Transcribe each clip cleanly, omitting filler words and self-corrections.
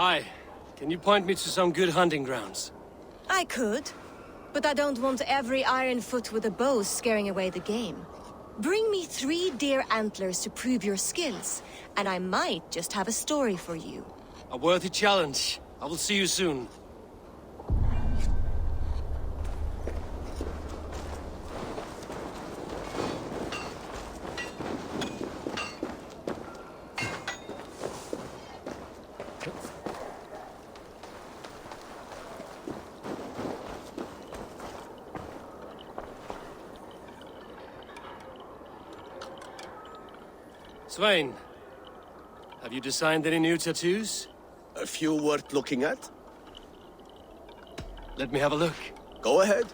Hi. Can you point me to some good hunting grounds? I could, but I don't want every iron foot with a bow scaring away the game. Bring me 3 deer antlers to prove your skills, and I might just have a story for you. A worthy challenge. I will see you soon. Svein, have you designed any new tattoos? A few worth looking at? Let me have a look. Go ahead.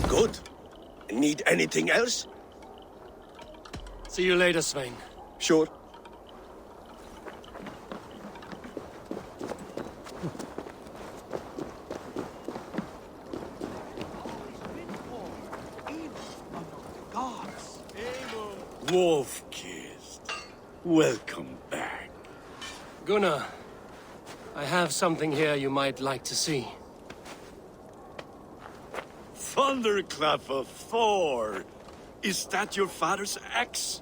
Good. Need anything else? See you later, Svein. Sure. Wolf-kissed. Welcome back. Gunnar, I have something here you might like to see. Thunderclap of Thor! Is that your father's axe?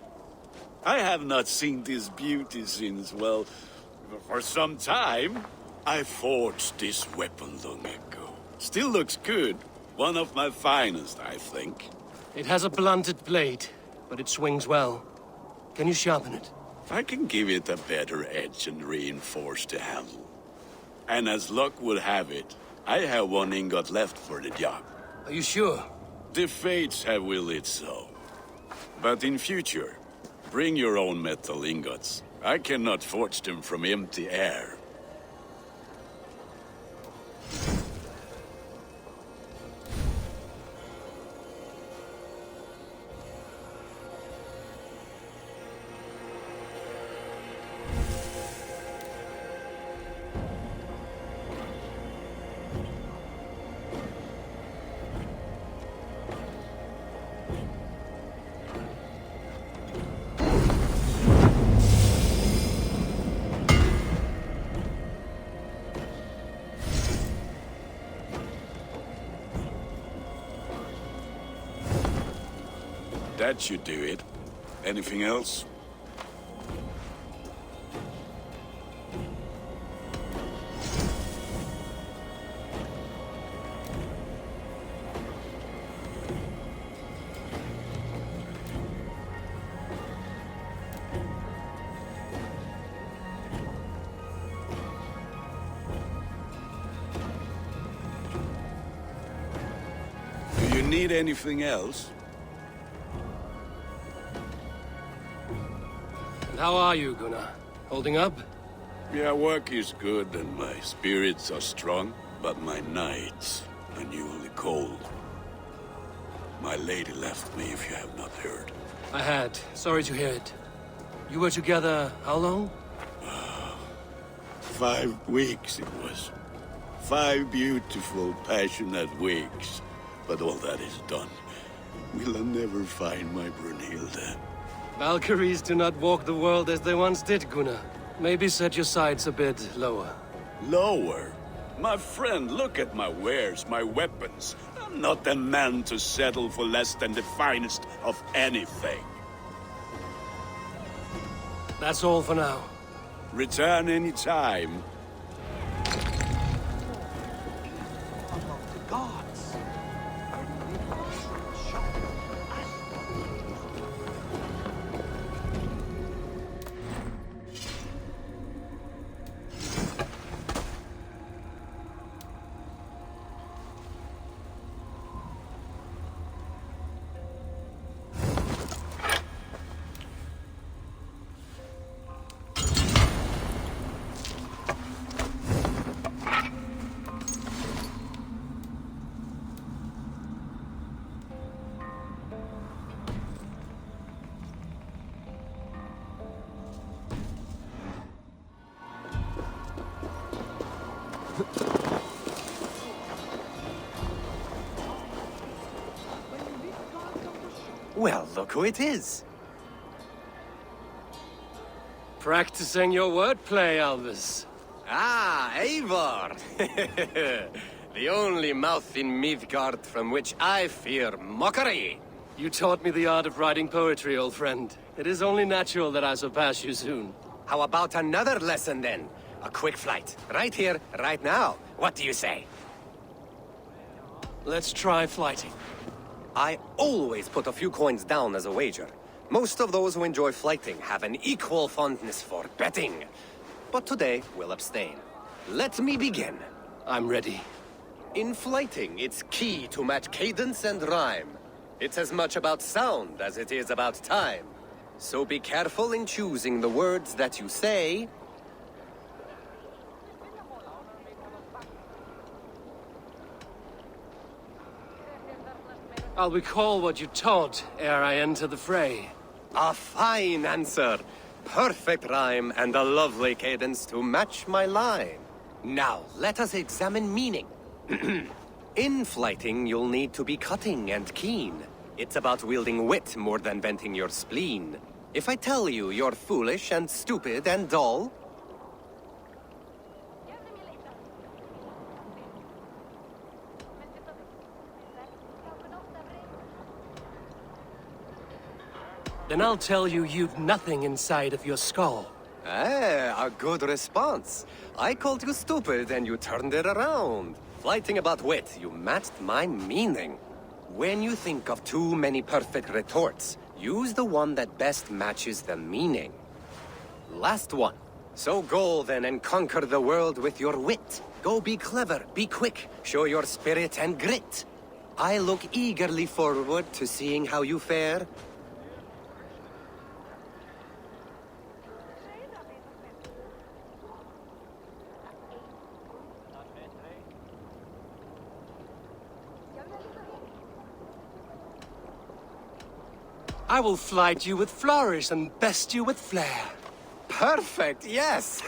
I have not seen this beauty since, well, for some time. I forged this weapon long ago. Still looks good. One of my finest, I think. It has a blunted blade, but it swings well. Can you sharpen it? I can give it a better edge and reinforce the handle. And as luck would have it, I have one ingot left for the job. Are you sure? The fates have willed it so. But in future, bring your own metal ingots. I cannot forge them from empty air. That should do it. Anything else? Do you need anything else? How are you, Gunnar? Holding up? Yeah, work is good and my spirits are strong, but my nights are newly cold. My lady left me, if you have not heard. I had. Sorry to hear it. You were together how long? 5 weeks it was. 5 beautiful, passionate weeks. But all that is done. Will I never find my Brunhilde? Valkyries do not walk the world as they once did, Gunnar. Maybe set your sights a bit lower. Lower? My friend, look at my wares, my weapons. I'm not a man to settle for less than the finest of anything. That's all for now. Return any time. Well, look who it is. Practicing your wordplay, Alvis. Ah, Eivor! The only mouth in Midgard from which I fear mockery. You taught me the art of writing poetry, old friend. It is only natural that I surpass you soon. How about another lesson then? A quick flight. Right here, right now. What do you say? Let's try flighting. I always put a few coins down as a wager. Most of those who enjoy flighting have an equal fondness for betting. But today, we'll abstain. Let me begin. I'm ready. In flighting, it's key to match cadence and rhyme. It's as much about sound as it is about time. So be careful in choosing the words that you say. I'll recall what you taught ere I enter the fray. A fine answer. Perfect rhyme and a lovely cadence to match my line. Now, let us examine meaning. In flighting, you'll need to be cutting and keen. It's about wielding wit more than venting your spleen. If I tell you you're foolish and stupid and dull, then I'll tell you you've nothing inside of your skull. a good response. I called you stupid and you turned it around. Flighting about wit, you matched my meaning. When you think of too many perfect retorts, use the one that best matches the meaning. Last one. So go then and conquer the world with your wit. Go be clever, be quick, show your spirit and grit. I look eagerly forward to seeing how you fare. I will flight you with flourish and best you with flair. Perfect, yes!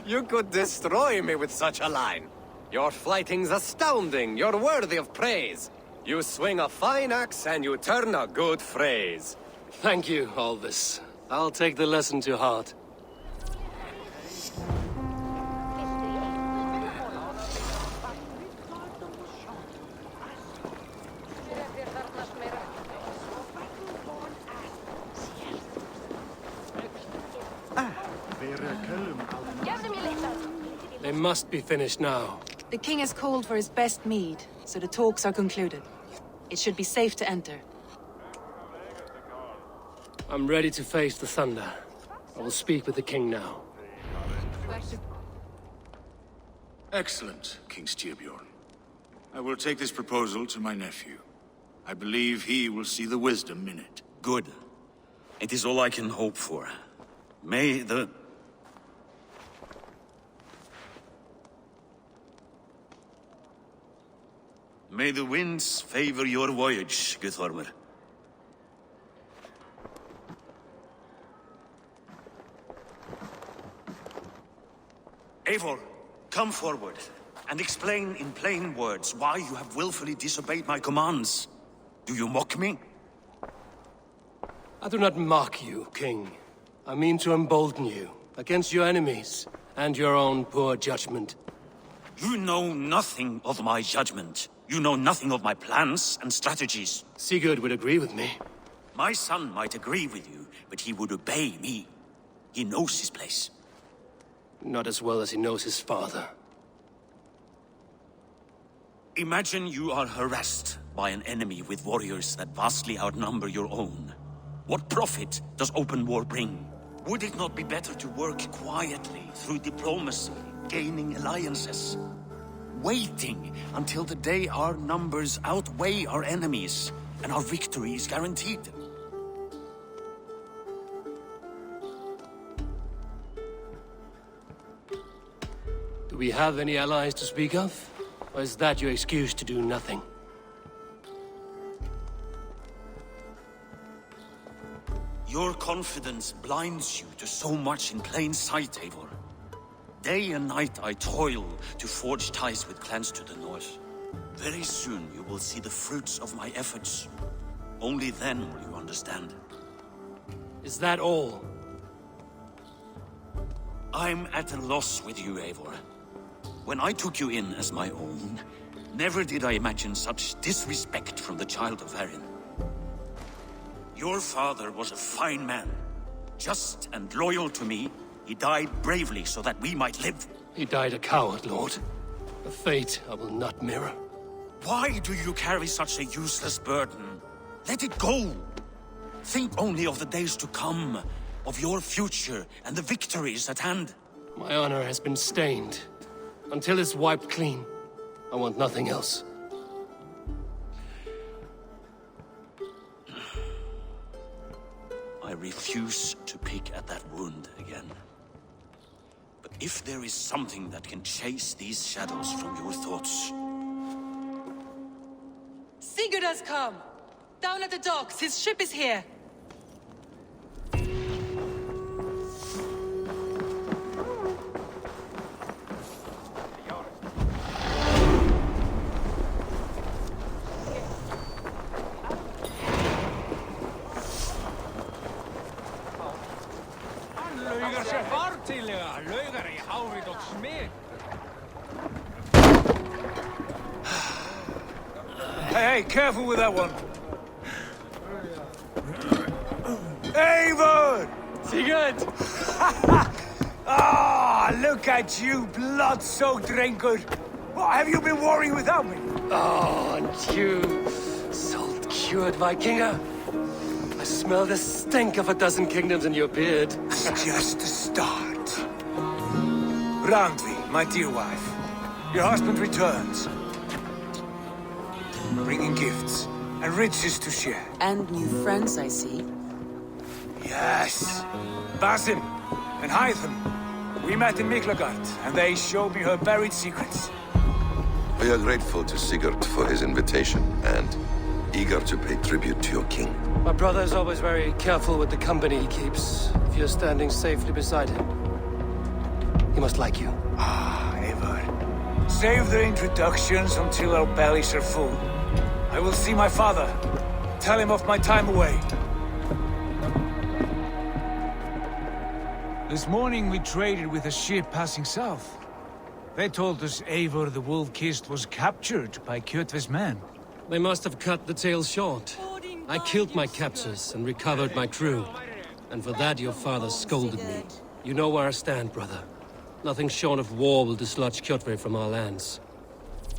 You could destroy me with such a line. Your flighting's astounding, you're worthy of praise. You swing a fine axe and you turn a good phrase. Thank you, Alvis. I'll take the lesson to heart. They must be finished now. The king has called for his best mead, so the talks are concluded. It should be safe to enter. I'm ready to face the thunder. I will speak with the king now. Excellent, King Styrbjorn. I will take this proposal to my nephew. I believe he will see the wisdom in it. Good. It is all I can hope for. May the... May the winds favor your voyage, Guthormr. Eivor, come forward and explain in plain words why you have willfully disobeyed my commands. Do you mock me? I do not mock you, King. I mean to embolden you against your enemies and your own poor judgment. You know nothing of my judgment. You know nothing of my plans and strategies. Sigurd would agree with me. My son might agree with you, but he would obey me. He knows his place. Not as well as he knows his father. Imagine you are harassed by an enemy with warriors that vastly outnumber your own. What profit does open war bring? Would it not be better to work quietly through diplomacy, gaining alliances? Waiting until the day our numbers outweigh our enemies and our victory is guaranteed. Do we have any allies to speak of? Or is that your excuse to do nothing? Your confidence blinds you to so much in plain sight, Eivor. Day and night I toil to forge ties with clans to the north. Very soon you will see the fruits of my efforts. Only then will you understand. Is that all? I'm at a loss with you, Eivor. When I took you in as my own, never did I imagine such disrespect from the child of Varin. Your father was a fine man. Just and loyal to me, he died bravely so that we might live. He died a coward, Lord. A fate I will not mirror. Why do you carry such a useless burden? Let it go! Think only of the days to come, of your future and the victories at hand. My honor has been stained. Until it's wiped clean, I want nothing else. I refuse to pick at that wound again. But if there is something that can chase these shadows from your thoughts... Sigurd has come! Down at the docks, his ship is here! Hey, careful with that one. Eivor! Sigurd! Ah, look at you, blood-soaked raincoat. What have you been worrying without me? Oh, and you, salt-cured Vikinger. I smell the stink of a dozen kingdoms in your beard. It's just the start. Randvi, my dear wife, your husband returns. Bringing gifts and riches to share. And new friends, I see. Yes. Basim and Hytham. We met in Miklagard, and they showed me her buried secrets. We are grateful to Sigurd for his invitation, and eager to pay tribute to your king. My brother is always very careful with the company he keeps. If you're standing safely beside him, he must like you. Ah, Eivor. Save the introductions until our bellies are full. I will see my father. Tell him of my time away. This morning we traded with a ship passing south. They told us Eivor the Wolf-Kissed was captured by Kjotve's men. They must have cut the tale short. I killed my captors and recovered my crew. And for that your father scolded me. You know where I stand, brother. Nothing short of war will dislodge Kjotve from our lands.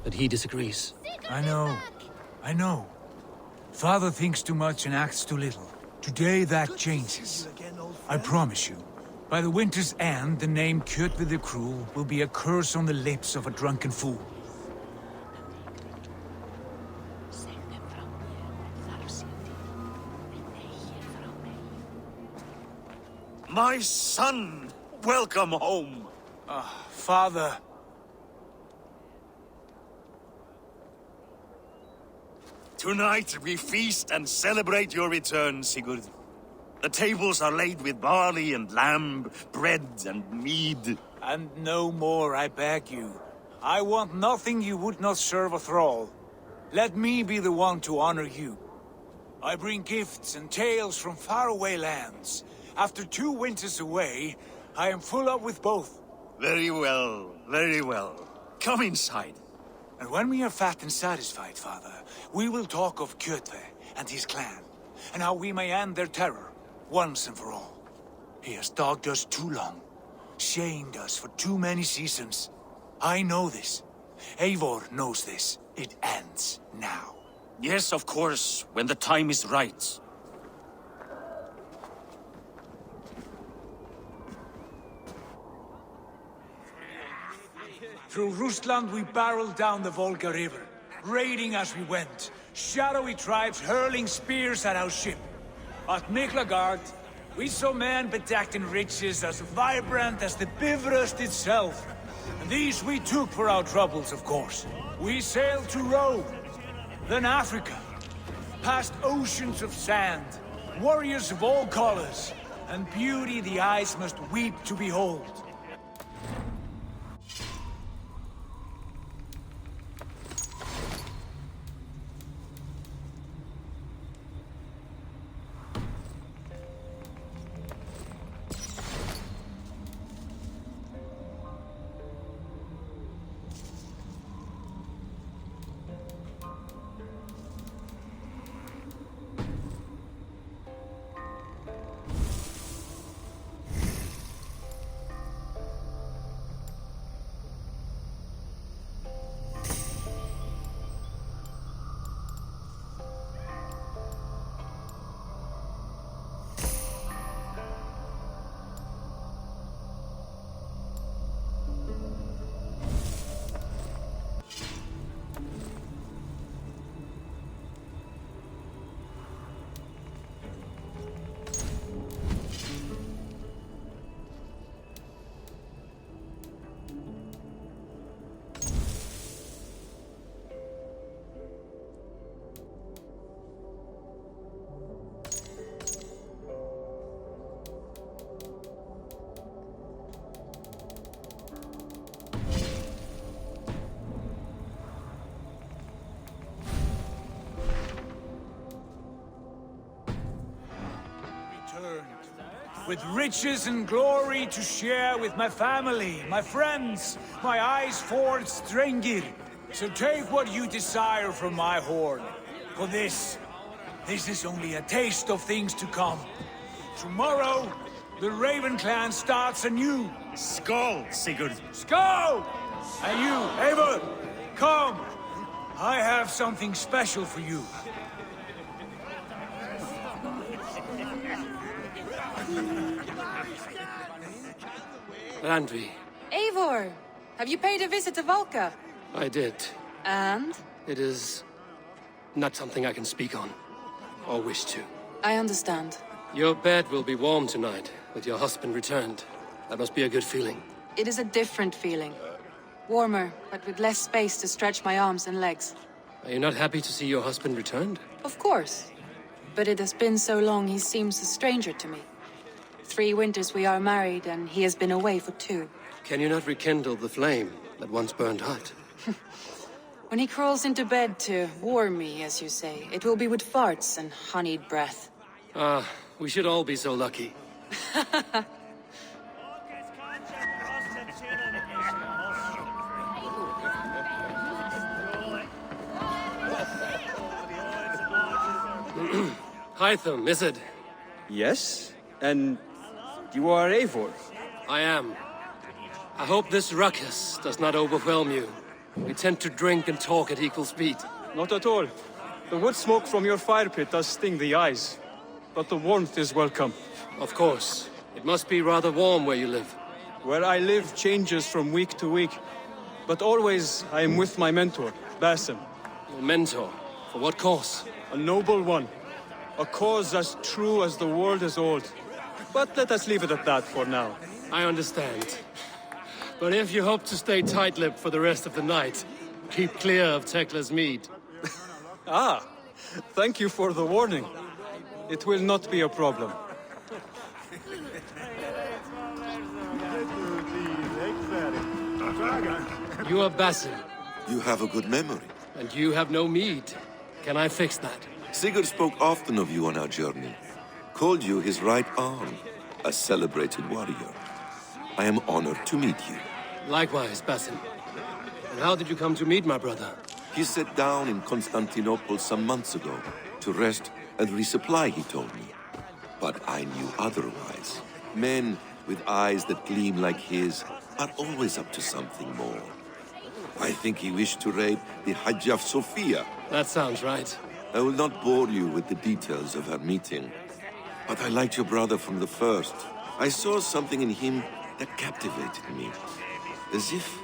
But he disagrees. I know. I know. Father thinks too much and acts too little. Today that changes. I promise you. By the winter's end, the name Kjotve the Cruel will be a curse on the lips of a drunken fool. My son! Welcome home! Father. Tonight we feast and celebrate your return, Sigurd. The tables are laid with barley and lamb, bread and mead. And no more, I beg you. I want nothing you would not serve a thrall. Let me be the one to honor you. I bring gifts and tales from faraway lands. After 2 winters away, I am full up with both. Very well, very well. Come inside. And when we are fat and satisfied, Father, we will talk of Kjotve and his clan, and how we may end their terror, once and for all. He has dogged us too long, shamed us for too many seasons. I know this. Eivor knows this. It ends now. Yes, of course, when the time is right. Through Rusland we barreled down the Volga River, raiding as we went, shadowy tribes hurling spears at our ship. At Miklagard, we saw men bedecked in riches as vibrant as the Bifrost itself. And these we took for our troubles, of course. We sailed to Rome, then Africa, past oceans of sand, warriors of all colors, and beauty the eyes must weep to behold. With riches and glory to share with my family, my friends, my eyes forged Strengir. So take what you desire from my horn. For this is only a taste of things to come. Tomorrow, the Raven clan starts anew. Skål, Sigurd. Skål! And you, Eivor, come. I have something special for you. Randvi, Eivor! Have you paid a visit to Valka? I did. And? It is not something I can speak on, or wish to. I understand. Your bed will be warm tonight, with your husband returned. That must be a good feeling. It is a different feeling. Warmer, but with less space to stretch my arms and legs. Are you not happy to see your husband returned? Of course. But it has been so long he seems a stranger to me. 3 winters we are married, and he has been away for 2. Can you not rekindle the flame that once burned hot? When he crawls into bed to warm me, as you say, it will be with farts and honeyed breath. Ah, we should all be so lucky. Hytham, is it? Yes, and you are Eivor. I am. I hope this ruckus does not overwhelm you. We tend to drink and talk at equal speed. Not at all. The wood smoke from your fire pit does sting the eyes, but the warmth is welcome. Of course. It must be rather warm where you live. Where I live changes from week to week, but always I am with my mentor, Basim. Your mentor? For what cause? A noble one. A cause as true as the world is old. But let us leave it at that for now. I understand. But if you hope to stay tight-lipped for the rest of the night, keep clear of Tekla's mead. Ah, thank you for the warning. It will not be a problem. You are Basim, You have a good memory. and you have no mead. Can I fix that? Sigurd spoke often of you on our journey. Called you his right arm, a celebrated warrior. I am honored to meet you. Likewise, Basim. And how did you come to meet my brother? He sat down in Constantinople some months ago to rest and resupply, he told me. But I knew otherwise. Men with eyes that gleam like his are always up to something more. I think he wished to raid the Hajj of Sophia. That sounds right. I will not bore you with the details of our meeting. But I liked your brother from the first. I saw something in him that captivated me. As if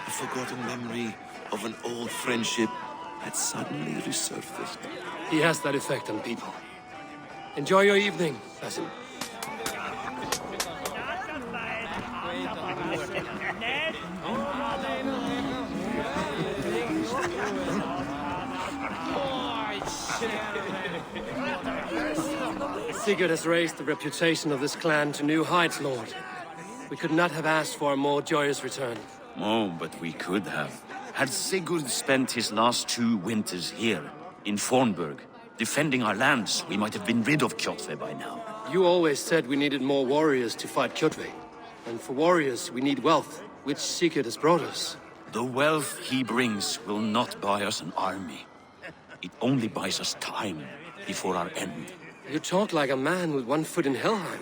a forgotten memory of an old friendship had suddenly resurfaced. He has that effect on people. Enjoy your evening, Basim. Sigurd has raised the reputation of this clan to new heights, Lord. We could not have asked for a more joyous return. Oh, but we could have. Had Sigurd spent his last 2 winters here, in Fornburg, defending our lands, we might have been rid of Kjotve by now. You always said we needed more warriors to fight Kjotve. And for warriors, we need wealth, which Sigurd has brought us. The wealth he brings will not buy us an army. It only buys us time before our end. You talk like a man with one foot in Helheim.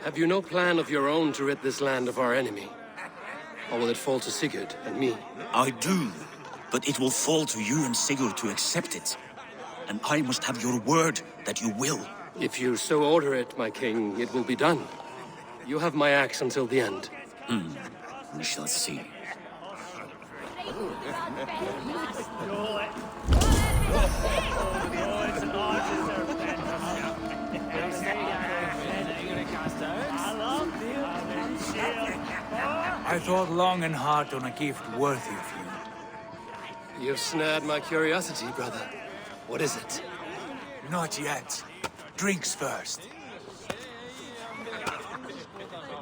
Have you no plan of your own to rid this land of our enemy? Or will it fall to Sigurd and me? I do, but it will fall to you and Sigurd to accept it. And I must have your word that you will. If you so order it, my king, it will be done. You have my axe until the end. We shall see. I thought long and hard on a gift worthy of you. You've snared my curiosity, brother. What is it? Not yet. Drinks first.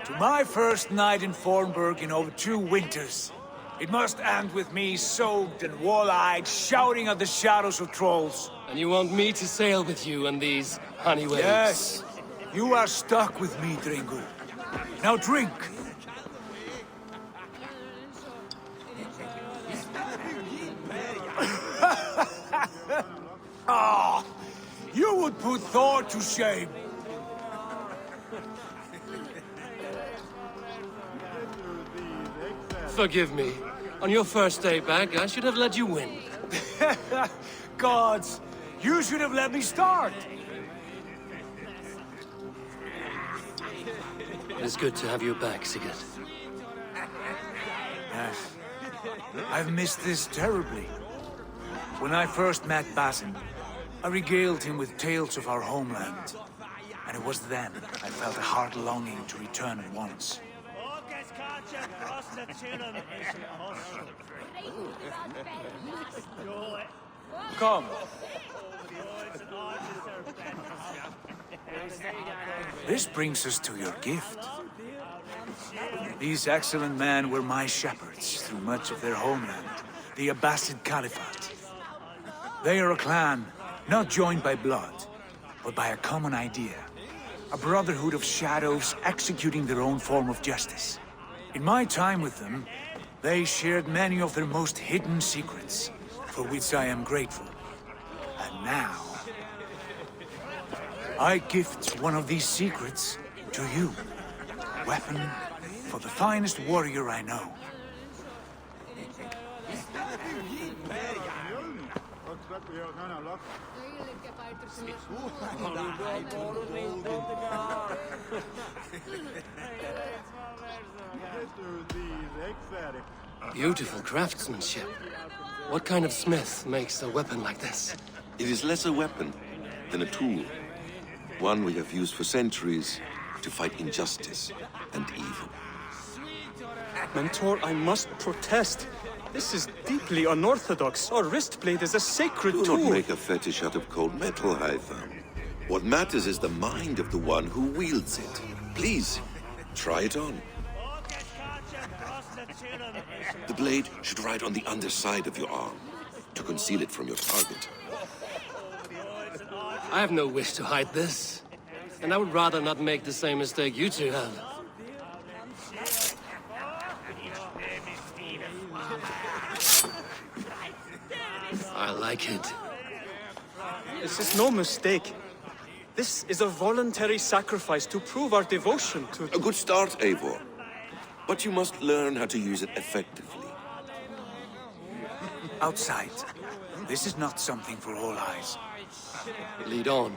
To my first night in Fornburg in over 2 winters. It must end with me soaked and wall-eyed, shouting at the shadows of trolls. And you want me to sail with you on these honey waves? Yes. You are stuck with me, Dringur. Now drink. Ah, you would put Thor to shame. Forgive me. On your first day back, I should have let you win. Gods, you should have let me start. It's good to have you back, Sigurd. Yes. I've missed this terribly. When I first met Basim, I regaled him with tales of our homeland. And it was then I felt a heart longing to return at once. Come. This brings us to your gift. These excellent men were my shepherds through much of their homeland, the Abbasid Caliphate. They are a clan, not joined by blood, but by a common idea. A brotherhood of shadows executing their own form of justice. In my time with them, they shared many of their most hidden secrets, for which I am grateful. And now, I gift one of these secrets to you. A weapon for the finest warrior I know. Beautiful craftsmanship. What kind of smith makes a weapon like this? It is less a weapon than a tool. One we have used for centuries to fight injustice and evil. Mentor, I must protest. This is deeply unorthodox. Our wrist blade is a sacred Do tool. not make a fetish out of cold metal, Hytham. What matters is the mind of the one who wields it. Please, try it on. The blade should ride on the underside of your arm, to conceal it from your target. I have no wish to hide this. And I would rather not make the same mistake you two have. I like it. This is no mistake. This is a voluntary sacrifice to prove our devotion to... A good start, Eivor. But you must learn how to use it effectively. Outside. This is not something for all eyes. Lead on.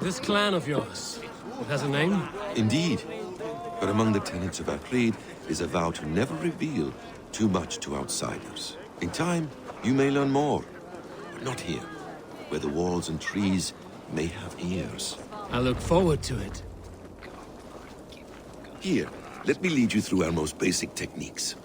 This clan of yours, it has a name? Indeed. But among the tenets of our creed is a vow to never reveal too much to outsiders. In time, you may learn more. But not here, where the walls and trees may have ears. I look forward to it. Here, let me lead you through our most basic techniques.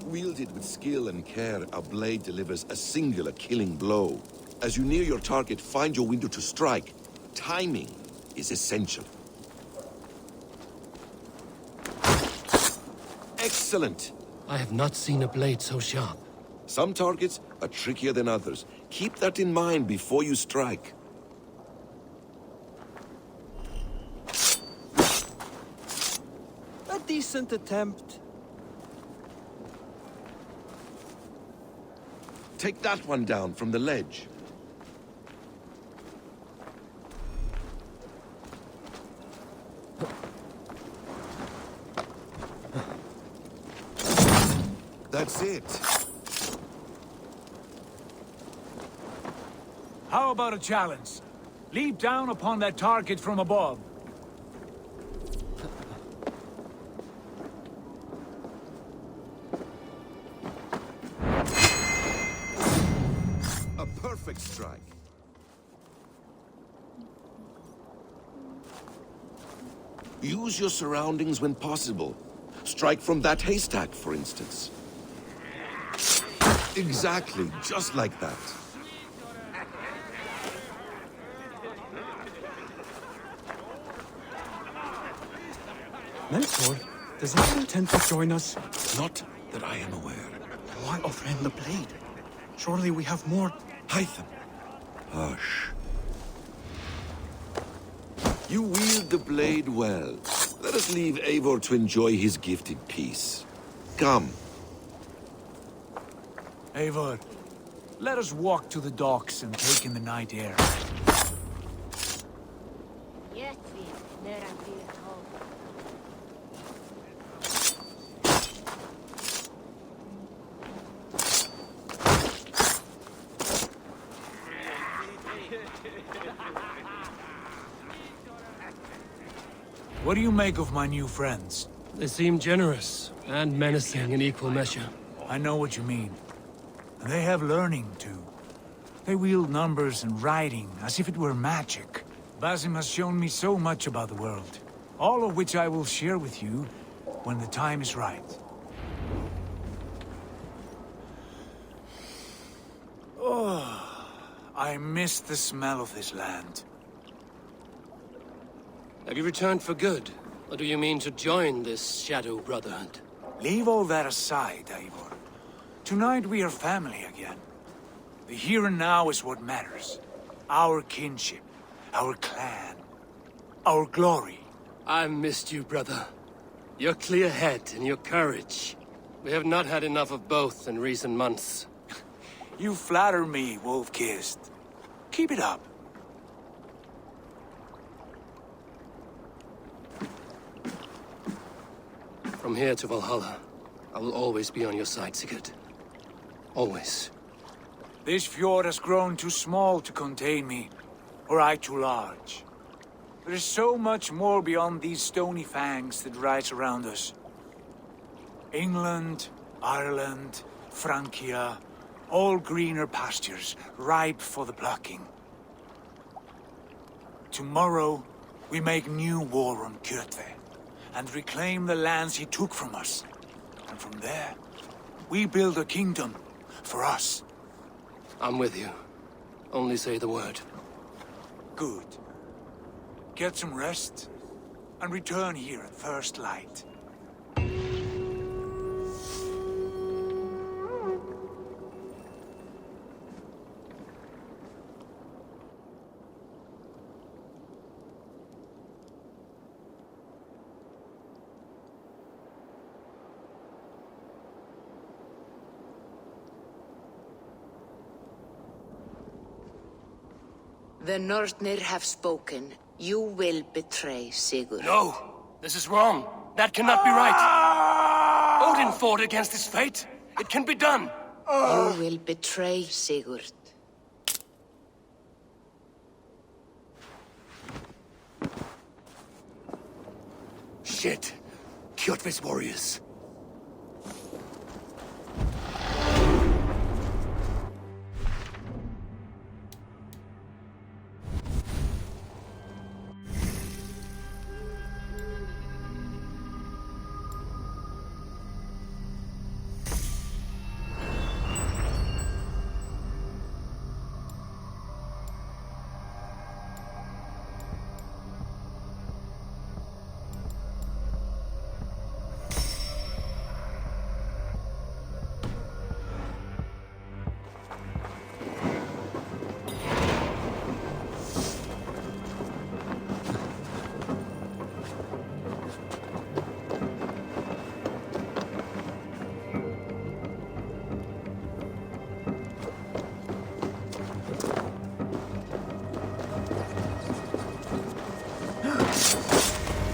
Wielded with skill and care, our blade delivers a singular killing blow. As you near your target, find your window to strike. Timing is essential. Excellent! I have not seen a blade so sharp. Some targets are trickier than others. Keep that in mind before you strike. A decent attempt. Take that one down from the ledge. That's it. How about a challenge? Leap down upon that target from above. A perfect strike. Use your surroundings when possible. Strike from that haystack, for instance. Exactly, just like that. Mentor, does he intend to join us? Not that I am aware. Why offer him the blade? Surely we have more... Hytham. Hush. You wield the blade well. Let us leave Eivor to enjoy his gift in peace. Come. Eivor, let us walk to the docks and take in the night air. What do you make of my new friends? They seem generous and menacing in equal measure. I know what you mean. And they have learning, too. They wield numbers and writing as if it were magic. Basim has shown me so much about the world, all of which I will share with you when the time is right. Oh, I miss the smell of this land. Have you returned for good? Or do you mean to join this Shadow Brotherhood? Leave all that aside, Eivor. Tonight we are family again. The here and now is what matters. Our kinship, our clan, our glory. I missed you, brother. Your clear head and your courage. We have not had enough of both in recent months. You flatter me, Wolf-Kissed. Keep it up. From here to Valhalla, I will always be on your side, Sigurd. Always. This fjord has grown too small to contain me, or I too large. There is so much more beyond these stony fangs that rise around us. England, Ireland, Francia, all greener pastures, ripe for the plucking. Tomorrow, we make new war on Kjotve, and reclaim the lands he took from us. And from there, we build a kingdom For us. I'm with you. Only say the word. Good. Get some rest, and return here at first light. The Northnir have spoken. You will betray Sigurd. No! This is wrong. That cannot be right. Odin fought against his fate. It can be done. You will betray Sigurd. Shit. Kjotve's warriors.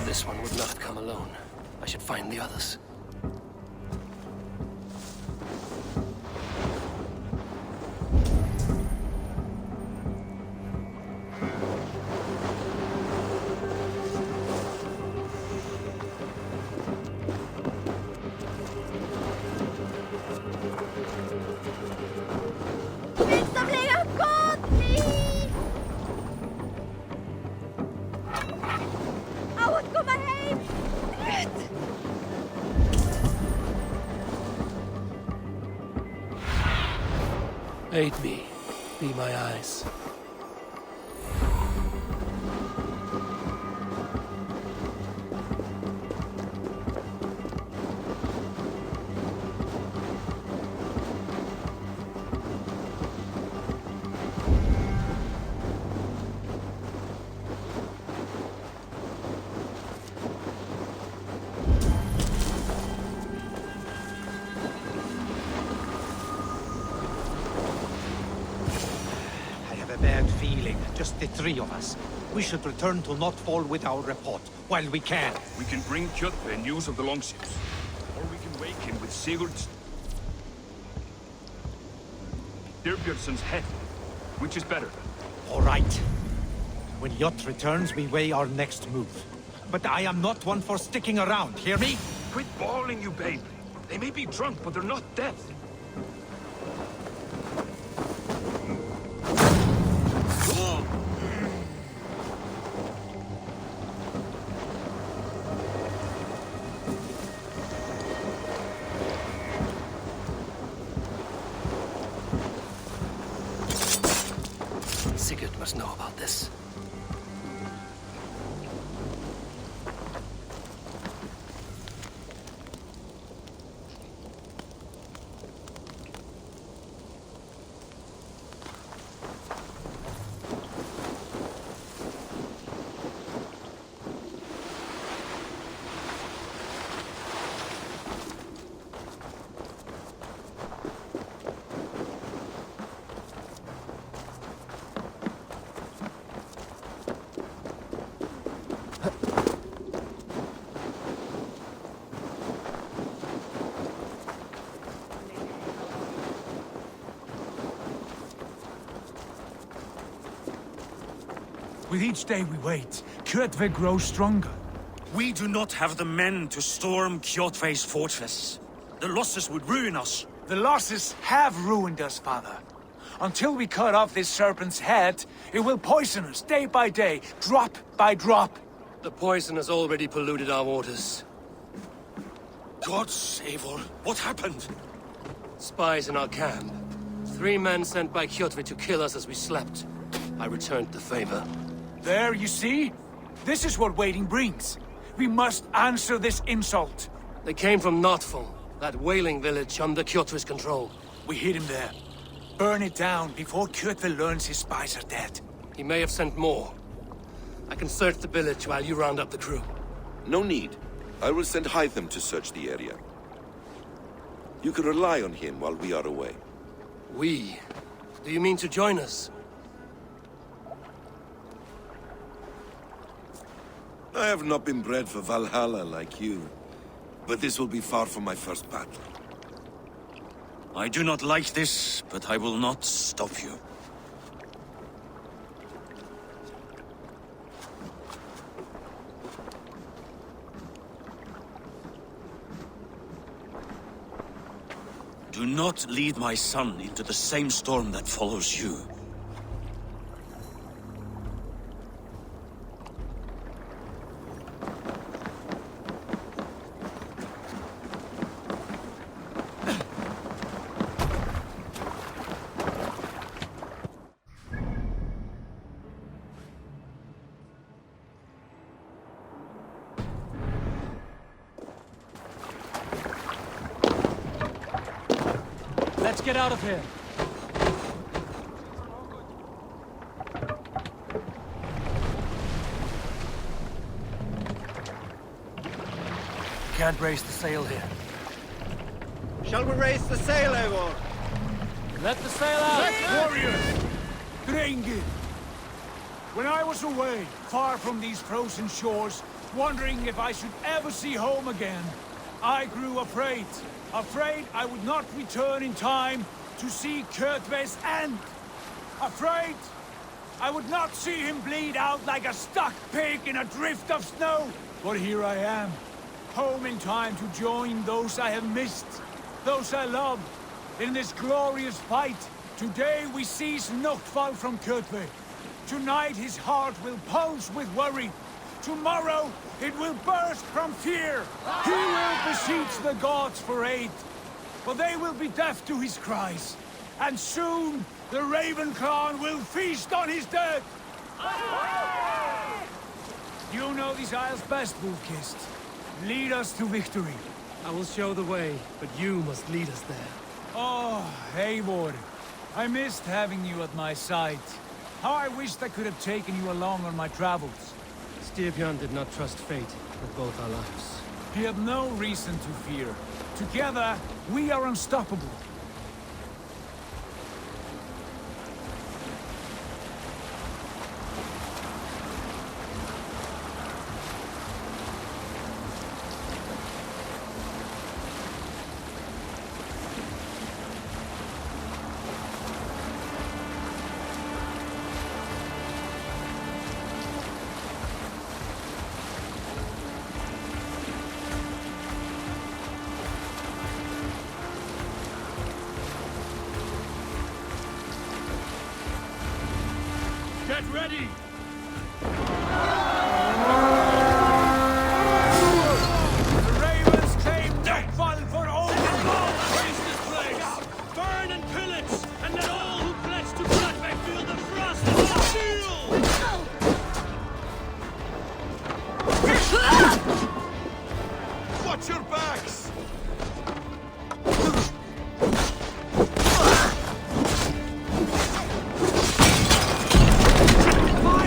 This one would not have come alone. I should find the others. Aid me. Be my eyes. Bad feeling, just the three of us. We should return to Notfall with our report, while we can. We can bring Kjotve news of the longships. Or we can wake him with Sigurd's... Styrbjörnsson's head. Which is better? All right. When Jot returns, we weigh our next move. But I am not one for sticking around, hear me? Quit bawling, you babe. They may be drunk, but they're not dead. Sigurd must know about this. With each day we wait, Kjotve grows stronger. We do not have the men to storm Kjotve's fortress. The losses would ruin us. The losses have ruined us, father. Until we cut off this serpent's head, it will poison us day by day, drop by drop. The poison has already polluted our waters. God save her. What happened? Spies in our camp. 3 men sent by Kjotve to kill us as we slept. I returned the favor. There, you see? This is what waiting brings. We must answer this insult. They came from Notful, that whaling village under Kjotve's control. We hid him there. Burn it down before Kjotve learns his spies are dead. He may have sent more. I can search the village while you round up the crew. No need. I will send Hytham to search the area. You can rely on him while we are away. We? Do you mean to join us? I have not been bred for Valhalla like you, but this will be far from my first battle. I do not like this, but I will not stop you. Do not lead my son into the same storm that follows you. Let's get out of here. Can't raise the sail here. Shall we raise the sail, Eivor? Let the sail out! Warriors! Drengir! When I was away, far from these frozen shores, wondering if I should ever see home again, I grew afraid. Afraid I would not return in time to see Kjotve's end. Afraid I would not see him bleed out like a stuck pig in a drift of snow. But here I am, home in time to join those I have missed, those I love, in this glorious fight. Today we seize Notfall from Kjotve. Tonight his heart will pulse with worry. Tomorrow it will burst from fear. He will beseech the gods for aid, but they will be deaf to his cries. And soon the Raven Clan will feast on his dead. You know these isles best, Wolf-Kissed. Lead us to victory. I will show the way, but you must lead us there. Oh, Eivor. I missed having you at my side. How I wished I could have taken you along on my travels. Styrbjörn did not trust fate with both our lives. We have no reason to fear. Together, we are unstoppable. Get ready! The Ravens claim Notfall for all Raise this place! Burn and pillage! And let all who pledge to blood may feel the frost of our steel! Watch your backs! Fire!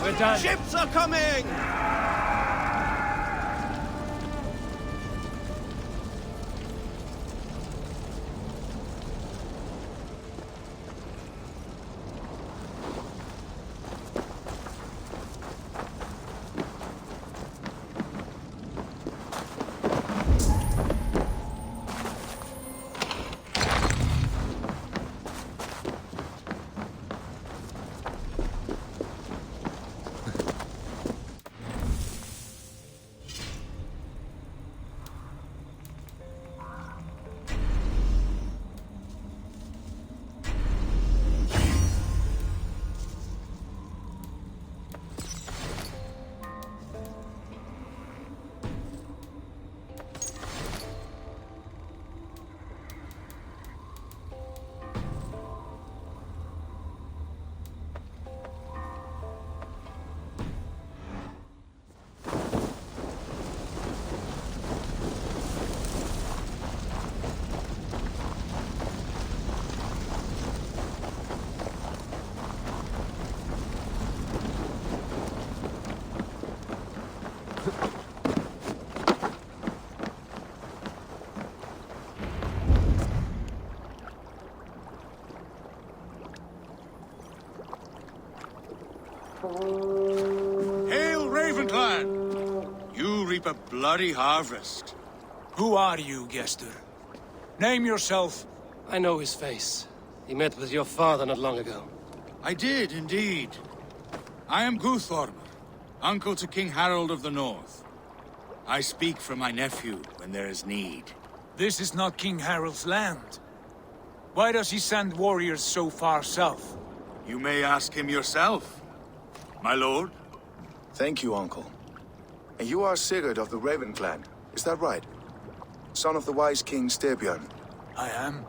We're done. Ships are coming! Hail, Ravenclan! You reap a bloody harvest. Who are you, Gester? Name yourself. I know his face. He met with your father not long ago. I did, indeed. I am Guthorm, uncle to King Harold of the North. I speak for my nephew when there is need. This is not King Harold's land. Why does he send warriors so far south? You may ask him yourself, my lord. Thank you, uncle. And you are Sigurd of the Raven clan, is that right? Son of the wise King Styrbjörn. I am.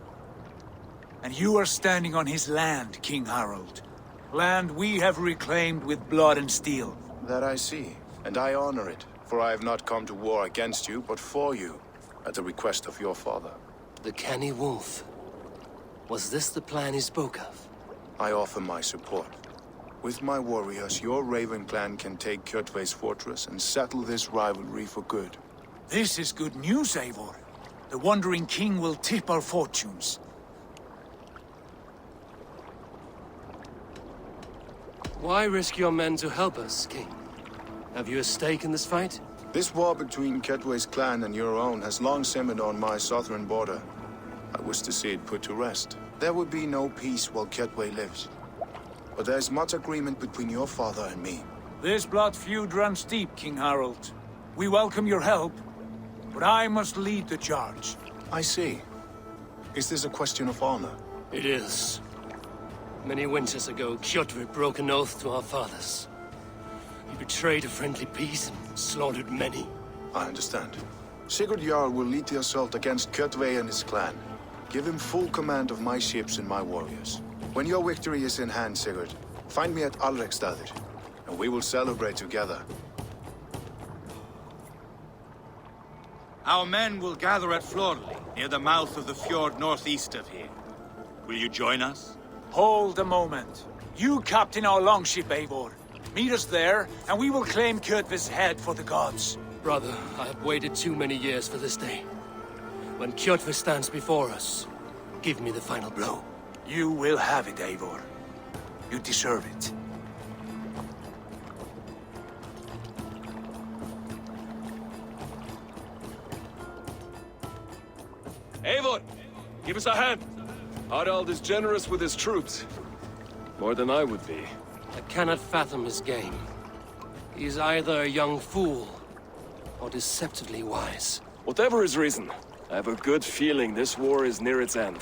And you are standing on his land, King Harold. Land we have reclaimed with blood and steel. That I see, and I honor it, for I have not come to war against you, but for you, at the request of your father. The canny wolf. Was this the plan he spoke of? I offer my support. With my warriors, your Raven clan can take Kjotve's fortress and settle this rivalry for good. This is good news, Eivor. The Wandering King will tip our fortunes. Why risk your men to help us, King? Have you a stake in this fight? This war between Kjotve's clan and your own has long simmered on my southern border. I wish to see it put to rest. There would be no peace while Kjotve lives. But there's much agreement between your father and me. This blood feud runs deep, King Harold. We welcome your help, but I must lead the charge. I see. Is this a question of honor? It is. Many winters ago, Kjotve broke an oath to our fathers. He betrayed a friendly peace and slaughtered many. I understand. Sigurd Jarl will lead the assault against Kjotve and his clan. Give him full command of my ships and my warriors. When your victory is in hand, Sigurd, find me at Alrekstadir, and we will celebrate together. Our men will gather at Florli, near the mouth of the fjord northeast of here. Will you join us? Hold a moment. You captain our longship, Eivor. Meet us there, and we will claim Kjotve's head for the gods. Brother, I have waited too many years for this day. When Kjotve stands before us, give me the final blow. You will have it, Eivor. You deserve it. Eivor, give us a hand. Harald is generous with his troops. More than I would be. I cannot fathom his game. He is either a young fool, or deceptively wise. Whatever his reason, I have a good feeling this war is near its end.